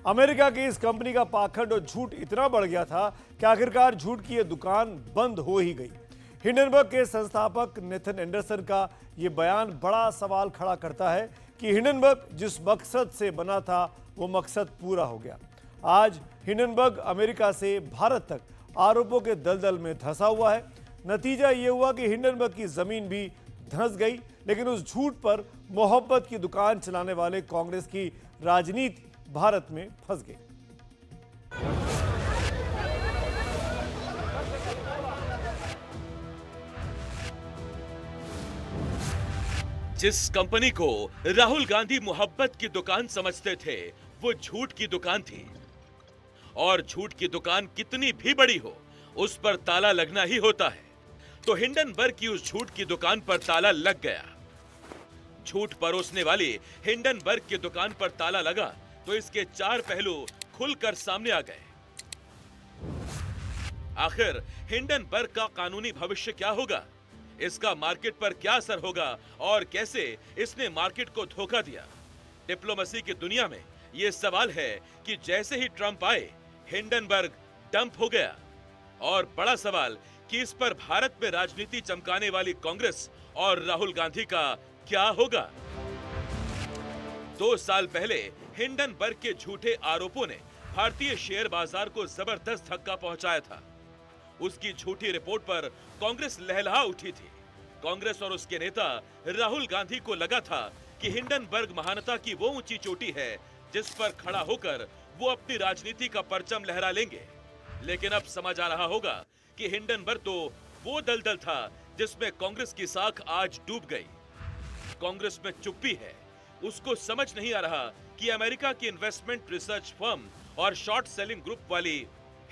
America की इस company का पाखंड और झूठ इतना बढ़ गया था कि आखिरकार झूठ की यह दुकान बंद हो ही गई। हिंडनबर्ग के संस्थापक नेथन एंडरसन का यह बयान बड़ा सवाल खड़ा करता है कि हिंडनबर्ग जिस मकसद से बना था वो मकसद पूरा हो गया। आज हिंडनबर्ग अमेरिका से भारत तक आरोपों के दलदल में धंसा हुआ है। नतीजा ये हुआ कि हिंडनबर्ग की जमीन भी धंस गई, लेकिन उस झूठ पर मोहब्बत की दुकान चलाने वाले कांग्रेस की राजनीति भारत में फंस गई। जिस कंपनी को राहुल गांधी मोहब्बत की दुकान समझते थे, वो झूठ की दुकान थी। और झूठ की दुकान कितनी भी बड़ी हो, उस पर ताला लगना ही होता है। तो हिंडनबर्ग की उस झूठ की दुकान पर ताला लग गया। झूठ परोसने वाली हिंडनबर्ग की दुकान पर ताला लगा तो इसके चार पहलू खुलकर सामने आ गए। आखिर हिंडनबर्ग का कानूनी भविष्य क्या होगा, इसका मार्केट पर क्या असर होगा और कैसे इसने मार्केट को धोखा दिया। डिप्लोमेसी की दुनिया में यह सवाल है कि जैसे ही ट्रंप आए, हिंडनबर्ग डंप हो गया। और बड़ा सवाल कि इस पर भारत में राजनीति चमकाने वाली कांग्रेस और राहुल गांधी का क्या होगा। 2 साल पहले हिंडनबर्ग के झूठे आरोपों ने भारतीय शेयर बाजार को जबरदस्त धक्का पहुंचाया था। उसकी झूठी रिपोर्ट पर कांग्रेस लहलहा उठी थी। कांग्रेस और उसके नेता राहुल गांधी को लगा था कि हिंडनबर्ग महानता की वो ऊंची चोटी है जिस पर खड़ा होकर वो अपनी राजनीति का परचम लहरा लेंगे। लेकिन अब समझ आ रहा होगा कि हिंडनबर्ग तो वो दलदल था जिसमें कांग्रेस की साख आज डूब गई। कांग्रेस में चुप्पी है। उसको समझ नहीं आ रहा कि अमेरिका की इन्वेस्टमेंट रिसर्च फर्म और शॉर्ट सेलिंग ग्रुप वाली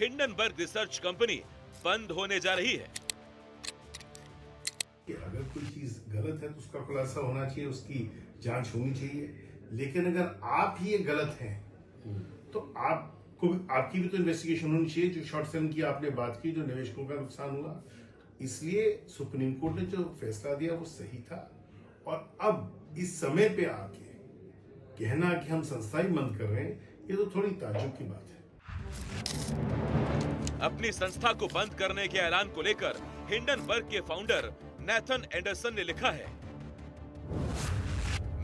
हिंडनबर्ग रिसर्च कंपनी बंद होने जा रही है। अगर कोई चीज गलत है तो उसका खुलासा होना चाहिए, उसकी जांच होनी चाहिए। लेकिन अगर आप ही ये गलत हैं तो आपकी भी तो इन्वेस्टिगेशन होनी चाहिए। जो शॉर्ट सेलिंग की आपने बात की, जो निवेशकों का नुकसान हुआ, इसलिए सुप्रीम कोर्ट ने जो फैसला दिया वो सही था। और अब इस समय पे आके कहना कि हम संस्था ही बंद कर रहे हैं, ये तो थोड़ी ताज्जुब की बात है। अपनी संस्था को बंद करने के ऐलान को लेकर हिंडनबर्ग के फाउंडर नेथन एंडरसन ने लिखा है,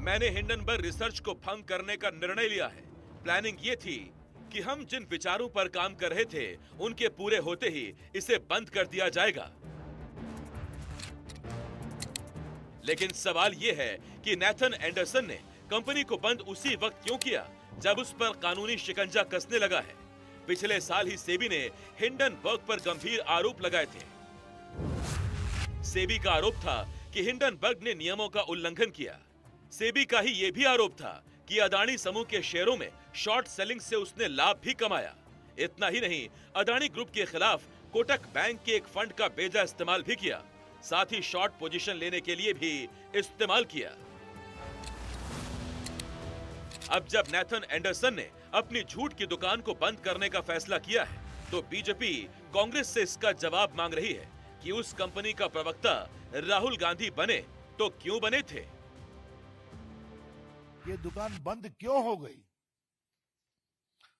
मैंने हिंडनबर्ग रिसर्च को भंग करने का निर्णय लिया है। प्लानिंग ये थी कि हम जिन विचारों पर काम कर रहे थे उनके पूरे होते ही इसे बंद कर दिया जाएगा। लेकिन सवाल यह है कि नेथन एंडरसन ने कंपनी को बंद उसी वक्त क्यों किया जब उस पर कानूनी शिकंजा कसने लगा है। पिछले साल ही सेबी ने हिंडनबर्ग पर गंभीर आरोप लगाए थे। सेबी का आरोप था कि हिंडनबर्ग ने नियमों का उल्लंघन किया। सेबी का ही यह भी आरोप था कि अदानी समूह के शेयरों में शॉर्ट सेलिंग से उसने लाभ भी कमाया। इतना ही नहीं, अदानी ग्रुप के खिलाफ कोटक बैंक के एक फंड का बेजा इस्तेमाल भी किया, साथ ही शॉर्ट पोजीशन लेने के लिए भी इस्तेमाल किया। अब जब नेथन एंडरसन ने अपनी झूठ की दुकान को बंद करने का फैसला किया है, तो बीजेपी कांग्रेस से इसका जवाब मांग रही है कि उस कंपनी का प्रवक्ता राहुल गांधी बने तो क्यों बने थे। ये दुकान बंद क्यों हो गई?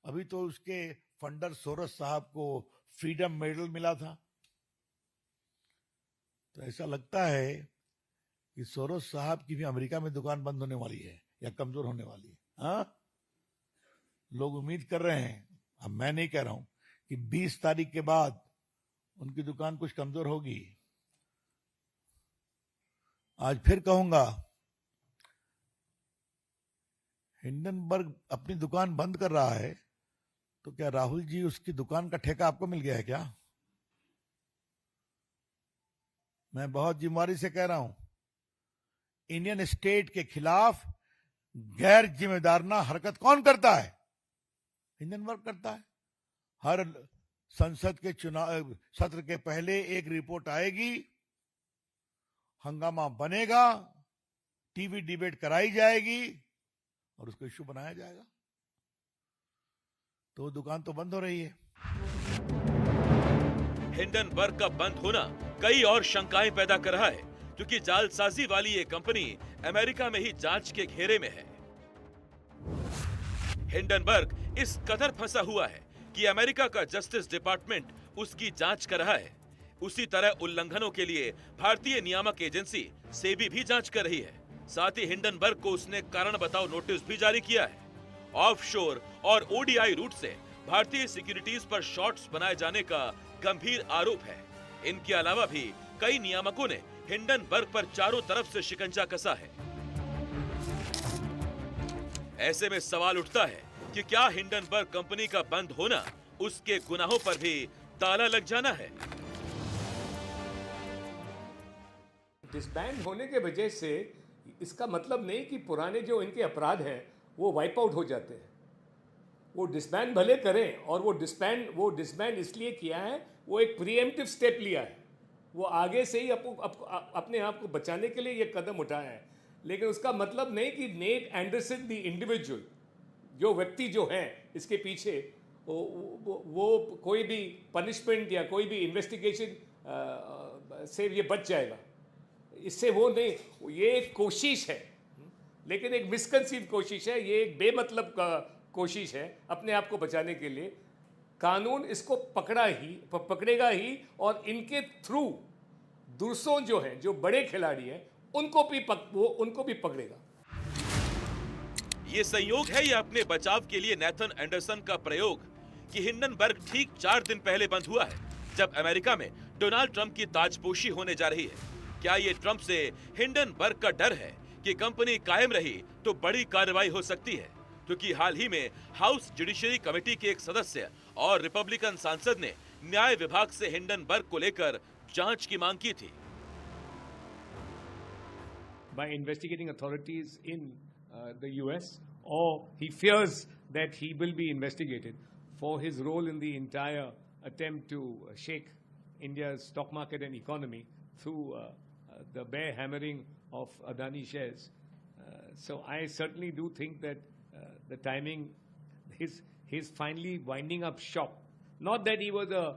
अभी तो उसके फंडर सोरस साहब को फ्रीडम मेडल मिला था। तो ऐसा लगता है कि सोरोस साहब की भी अमेरिका में दुकान बंद होने वाली है या कमजोर होने वाली है। हाँ, लोग उम्मीद कर रहे हैं, अब मैं नहीं कह रहा हूं कि 20 तारीख के बाद उनकी दुकान कुछ कमजोर होगी। आज फिर कहूंगा, हिंडनबर्ग अपनी दुकान बंद कर रहा है तो क्या राहुल जी उसकी दुकान का ठेका आपको मिल गया है क्या? मैं बहुत जिम्मेदारी से कह रहा हूं, इंडियन स्टेट के खिलाफ गैर जिम्मेदाराना हरकत कौन करता है? हिंडनबर्ग करता है। हर संसद के चुनाव सत्र के पहले एक रिपोर्ट आएगी, हंगामा बनेगा, टीवी डिबेट कराई जाएगी और उसको इश्यू बनाया जाएगा। तो दुकान तो बंद हो रही है। हिंडनबर्ग का बंद होना कई और शंकाएं पैदा कर रहा है, क्योंकि जालसाजी वाली ये कंपनी अमेरिका में ही जांच के घेरे में है। हिंडनबर्ग इस कदर फंसा हुआ है कि अमेरिका का जस्टिस डिपार्टमेंट उसकी जांच कर रहा है। उसी तरह उल्लंघनों के लिए भारतीय नियामक एजेंसी सेबी भी जांच कर रही है। साथ ही हिंडनबर्ग को उसने कारण बताओ नोटिस भी जारी किया है। ऑफशोर और ओडीआई रूट से भारतीय सिक्योरिटीज पर शॉर्ट्स बनाए जाने का गंभीर आरोप है। इनके अलावा भी कई नियामकों ने हिंडनबर्ग पर चारों तरफ से शिकंजा कसा है। ऐसे में सवाल उठता है कि क्या हिंडनबर्ग कंपनी का बंद होना उसके गुनाहों पर भी ताला लग जाना है? डिसबैंड होने के वजह से इसका मतलब नहीं कि पुराने जो इनके अपराध हैं वो वाइप आउट हो जाते हैं। वो डिसबैंड भले करें, और वो डिसबैंड इसलिए किया है, वो एक प्रीएम्प्टिव स्टेप लिया है। वो आगे से ही अपने आप को बचाने के लिए ये कदम उठाया है। लेकिन उसका मतलब नहीं कि नेट एंडरसन द इंडिविजुअल, जो व्यक्ति जो हैं इसके पीछे, वो कोई भी पनिशमेंट या कोई भी इन्वेस्टिगेशन से ये बच जाएगा। इससे वो नहीं, ये एक कोशिश है, लेकिन एक मिसकंसीव कोशिश है। ये एक बेमतलब का कोशिश है अपने आप को बचाने के लिए। कानून इसको पकड़ेगा ही, और इनके थ्रू दूसरों जो हैं, जो बड़े खिलाड़ी हैं, उनको भी पकड़ेगा। ये संयोग है या अपने बचाव के लिए नेथन एंडरसन का प्रयोग कि हिंडनबर्ग ठीक 4 दिन पहले बंद हुआ है, जब अमेरिका में डोनाल्ड ट्रंप की ताजपोशी होने जा रही है। क्या ये ट्रंप से हिंडनबर्ग का डर है कि कंपनी कायम रही तो बड़ी कार्रवाई हो सकती है? क्योंकि हाल ही में हाउस जुडिशरी कमेटी के एक सदस्य और रिपब्लिकन सांसद ने न्याय विभाग से हिंडनबर्ग को लेकर जांच की मांग की थी। By investigating authorities in the US, or he fears that he will be investigated for his role in the entire attempt to shake India's stock market and economy through the bare hammering of Adani shares. So I certainly do think that the timing, he's finally winding up shop. Not that he was a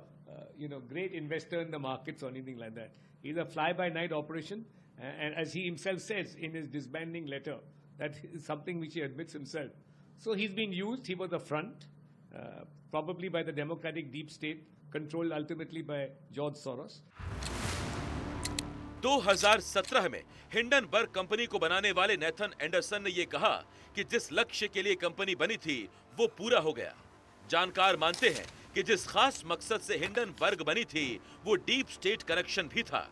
great investor in the markets or anything like that. He's a fly-by-night operation, and as he himself says in his disbanding letter, that is something which he admits himself. So he's been used. He was a front, probably by the democratic deep state, controlled ultimately by George Soros. 2017 में Hindenburg company को बनाने वाले Nathan Anderson ने यह कहा कि जिस लक्ष्य के लिए कंपनी बनी थी वो पूरा हो गया। जानकार मानते हैं कि जिस खास मकसद से हिंडनबर्ग बनी थी वो डीप स्टेट कनेक्शन भी था।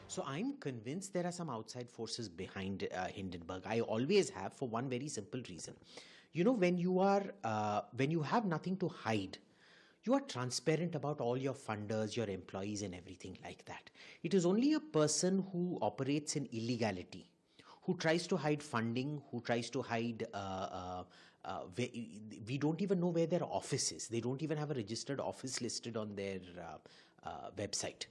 So I'm convinced there are some outside forces behind Hindenburg. I always have, for one very simple reason. You know, when you have nothing to hide, you are transparent about all your funders, your employees, and everything like that. It is only a person who operates in illegality, who tries to hide funding, who tries to hide. We don't even know where their office is. They don't even have a registered office listed on their website.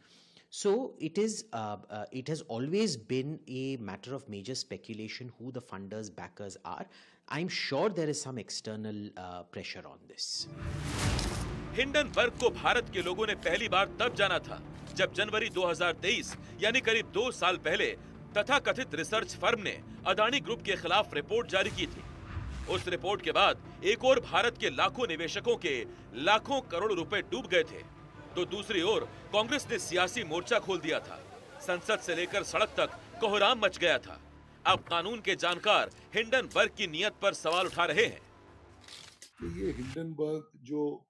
So it has always been a matter of major speculation who the funders, backers are. I'm sure there is some external pressure on this. Hindenburg को भारत के लोगों ने पहली बार तब जाना था जब जनवरी 2023 यानी करीब 2 साल पहले तथाकथित रिसर्च फर्म ने अदानी ग्रुप के खिलाफ रिपोर्ट जारी की थी। उस रिपोर्ट के बाद एक और भारत के लाखों निवेशकों के लाखों करोड़ रुपए डूब गए थे, तो दूसरी ओर कांग्रेस ने सियासी मोर्चा खोल दिया था। संसद से लेकर सड़क तक कोहराम मच गया था। अब कानून के जानकार हिंडनबर्ग की नियत पर सवाल उठा रहे हैं। ये हिंडनबर्ग जो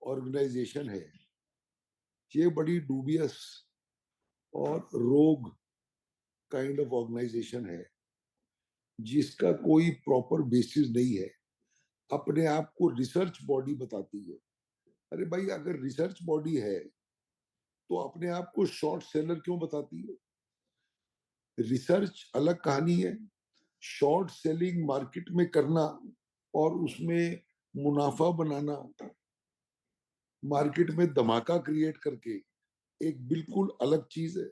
ऑर्गेनाइजेशन है, ये बड़ी डूबियस और रोग काइंड ऑफ ऑर्गेनाइजेशन है, जिसका कोई प्रॉपर बेसिस नहीं है। अपने आप को रिसर्च बॉडी बताती है। अरे भाई, अगर रिसर्च बॉडी है तो अपने आप को शॉर्ट सेलर क्यों बताती है? रिसर्च अलग कहानी है, शॉर्ट सेलिंग मार्केट में करना और उसमें मुनाफा बनाना, मार्केट में धमाका क्रिएट करके, एक बिल्कुल अलग चीज है।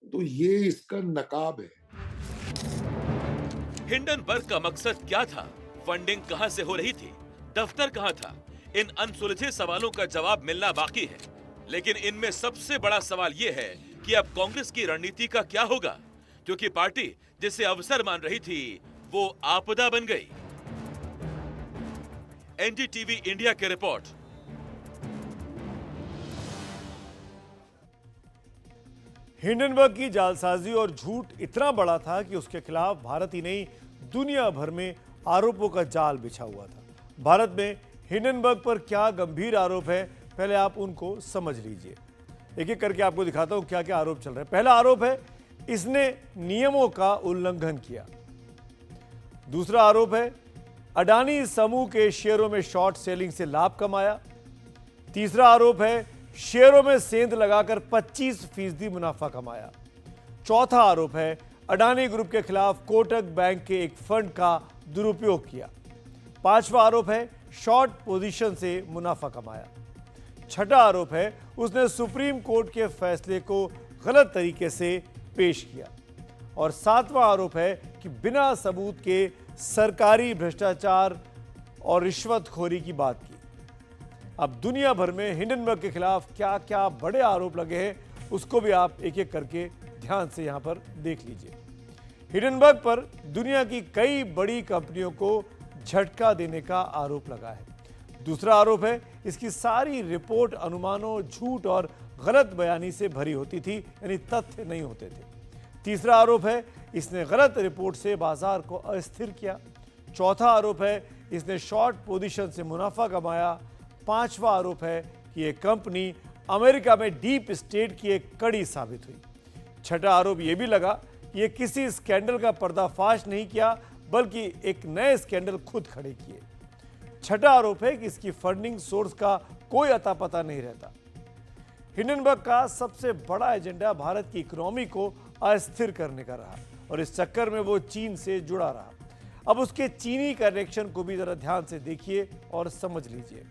तो ये इसका नकाब है। हिंडनबर्ग का मकसद क्या था? फंडिंग कहां से हो रही थी? दफ्तर कहां था? इन अनसुलझे सवालों का जवाब मिलना बाकी है। लेकिन इनमें सबसे बड़ा सवाल यह है कि अब कांग्रेस की रणनीति का क्या होगा, क्योंकि पार्टी जिसे अवसर मान रही थी वो आपदा बन गई। एनडीटीवी इंडिया की रिपोर्ट। हिंडनबर्ग की जालसाजी और झूठ इतना बड़ा था कि उसके खिलाफ भारत ही नहीं दुनिया भर में आरोपों का जाल बिछा हुआ था। भारत में हिंडनबर्ग पर क्या गंभीर आरोप है, पहले आप उनको समझ लीजिए। एक एक करके आपको दिखाता हूं क्या क्या आरोप चल रहे हैं। पहला आरोप है इसने नियमों का उल्लंघन किया। दूसरा आरोप है अडानी समूह के शेयरों में शॉर्ट सेलिंग से लाभ कमाया। तीसरा आरोप है शेयरों में सेंध लगाकर 25% मुनाफा कमाया। चौथा आरोप है अडानी ग्रुप के खिलाफ कोटक बैंक के एक फंड का दुरुपयोग किया। पांचवा आरोप है शॉर्ट पोजीशन से मुनाफा कमाया। छठा आरोप है उसने सुप्रीम कोर्ट के फैसले को गलत तरीके से पेश किया। और सातवां आरोप है कि बिना सबूत के सरकारी भ्रष्टाचार और रिश्वतखोरी की बात की। अब दुनिया भर में हिंडनबर्ग के खिलाफ क्या क्या बड़े आरोप लगे हैं उसको भी आप एक एक करके ध्यान से यहां पर देख लीजिए। हिंडनबर्ग पर दुनिया की कई बड़ी कंपनियों को झटका देने का आरोप लगा है। दूसरा आरोप है इसकी सारी रिपोर्ट अनुमानों, झूठ और गलत बयानी से भरी होती थी, यानी तथ्य नहीं होते थे। तीसरा आरोप है इसने गलत रिपोर्ट से बाजार को अस्थिर किया। चौथा आरोप है इसने शॉर्ट पोजीशन से मुनाफा कमाया। पांचवा आरोप है कि यह कंपनी अमेरिका में डीप स्टेट की एक कड़ी साबित हुई। छठा आरोप यह भी लगा कि यह किसी स्कैंडल का पर्दाफाश नहीं किया बल्कि एक नए स्कैंडल खुद खड़े किए। छठा आरोप है कि इसकी फंडिंग सोर्स का कोई अता पता नहीं रहता। हिंडनबर्ग का सबसे बड़ा एजेंडा भारत की इकोनॉमी को अस्थिर करने का रहा और इस चक्कर में वो चीन से जुड़ा रहा। अब उसके चीनी कनेक्शन को भी जरा ध्यान से देखिए और समझ लीजिए।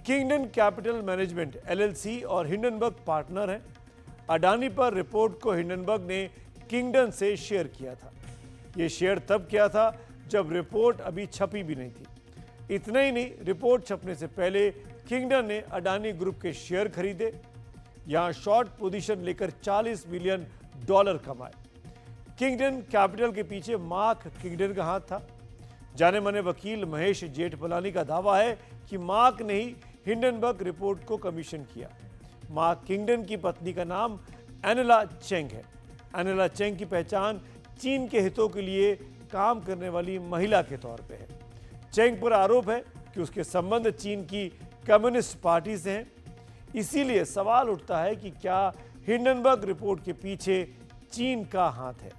किंगडन कैपिटल मैनेजमेंट एलएलसी और हिंडनबर्ग पार्टनर हैं। अडानी पर रिपोर्ट को हिंडनबर्ग ने किंगडन से शेयर किया था। यह शेयर तब किया था जब रिपोर्ट अभी छपी भी नहीं थी। इतना ही नहीं, रिपोर्ट छपने से पहले किंगडन ने अडानी ग्रुप के शेयर खरीदे, यहां शॉर्ट पोजीशन लेकर $40 मिलियन कमाए। किंगडन कैपिटल के पीछे मार्क किंगडन का हाथ था। जाने माने वकील महेश जेठमलानी का दावा है कि मार्क ने ही हिंडनबर्ग रिपोर्ट को कमीशन किया। मार्क किंगडन की पत्नी का नाम एनेला चेंग है। एनेला चेंग की पहचान चीन के हितों के लिए काम करने वाली महिला के तौर पे है। चेंग पर आरोप है कि उसके संबंध चीन की कम्युनिस्ट पार्टी से हैं। इसीलिए सवाल उठता है कि क्या हिंडनबर्ग रिपोर्ट के पीछे चीन का हाथ है।